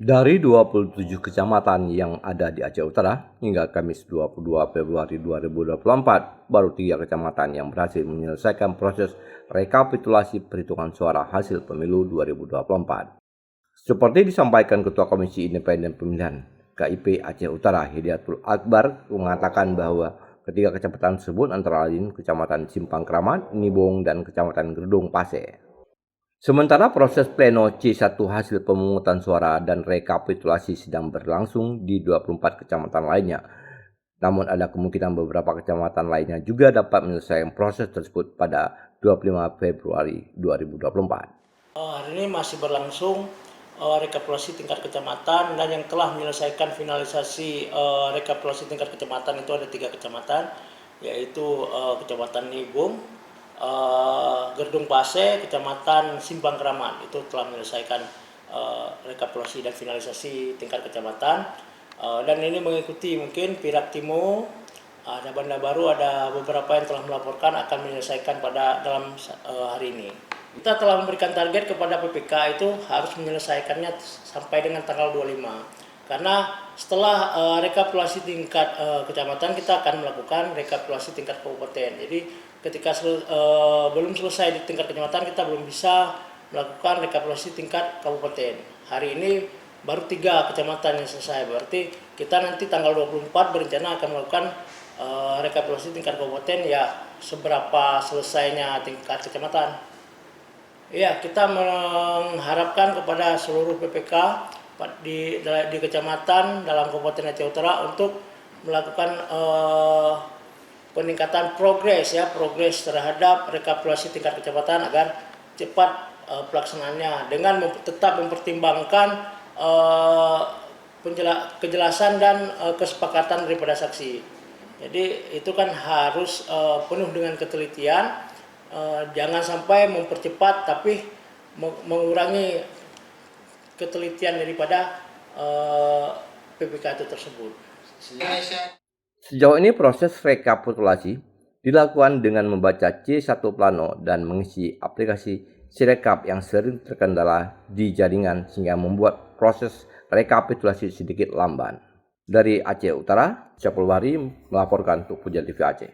Dari 27 kecamatan yang ada di Aceh Utara, hingga Kamis 22 Februari 2024, baru 3 kecamatan yang berhasil menyelesaikan proses rekapitulasi perhitungan suara hasil pemilu 2024. Seperti disampaikan Ketua Komisi Independen Pemilihan KIP Aceh Utara, Hidayatul Akbar, mengatakan bahwa ketiga kecamatan tersebut antara lain Kecamatan Simpang Kramat, Nibong, dan Kecamatan Gerdung Pase. Sementara proses pleno C1 hasil pemungutan suara dan rekapitulasi sedang berlangsung di 24 kecamatan lainnya. Namun ada kemungkinan beberapa kecamatan lainnya juga dapat menyelesaikan proses tersebut pada 25 Februari 2024. Hari ini masih berlangsung rekapitulasi tingkat kecamatan, dan yang telah menyelesaikan finalisasi rekapitulasi tingkat kecamatan itu ada 3 kecamatan, yaitu Kecamatan Nibung, Gerdung Pase, Kecamatan Simpang Kramat. Itu telah menyelesaikan rekapitulasi dan finalisasi tingkat kecamatan, dan ini mengikuti mungkin Pirak Timo, ada Banda Baru, ada beberapa yang telah melaporkan akan menyelesaikan dalam hari ini. Kita telah memberikan target kepada PPK itu harus menyelesaikannya sampai dengan tanggal 25. Karena setelah rekapitulasi tingkat kecamatan, kita akan melakukan rekapitulasi tingkat kabupaten. Jadi ketika belum selesai di tingkat kecamatan, kita belum bisa melakukan rekapitulasi tingkat kabupaten. Hari ini baru 3 kecamatan yang selesai. Berarti kita nanti tanggal 24 berencana akan melakukan rekapitulasi tingkat kabupaten, ya seberapa selesainya tingkat kecamatan. Ya, kita mengharapkan kepada seluruh PPK di kecamatan dalam Kabupaten Aceh Utara untuk melakukan peningkatan progres terhadap rekapitulasi tingkat kecamatan agar cepat pelaksanaannya, dengan tetap mempertimbangkan kejelasan dan kesepakatan daripada saksi. Jadi itu kan harus penuh dengan ketelitian. Jangan sampai mempercepat tapi mengurangi ketelitian daripada PPK itu tersebut. Sejauh ini proses rekapitulasi dilakukan dengan membaca C1 plano dan mengisi aplikasi Sirekap yang sering terkendala di jaringan sehingga membuat proses rekapitulasi sedikit lamban. Dari Aceh Utara, Syaful Bahri melaporkan untuk Pujian TV Aceh.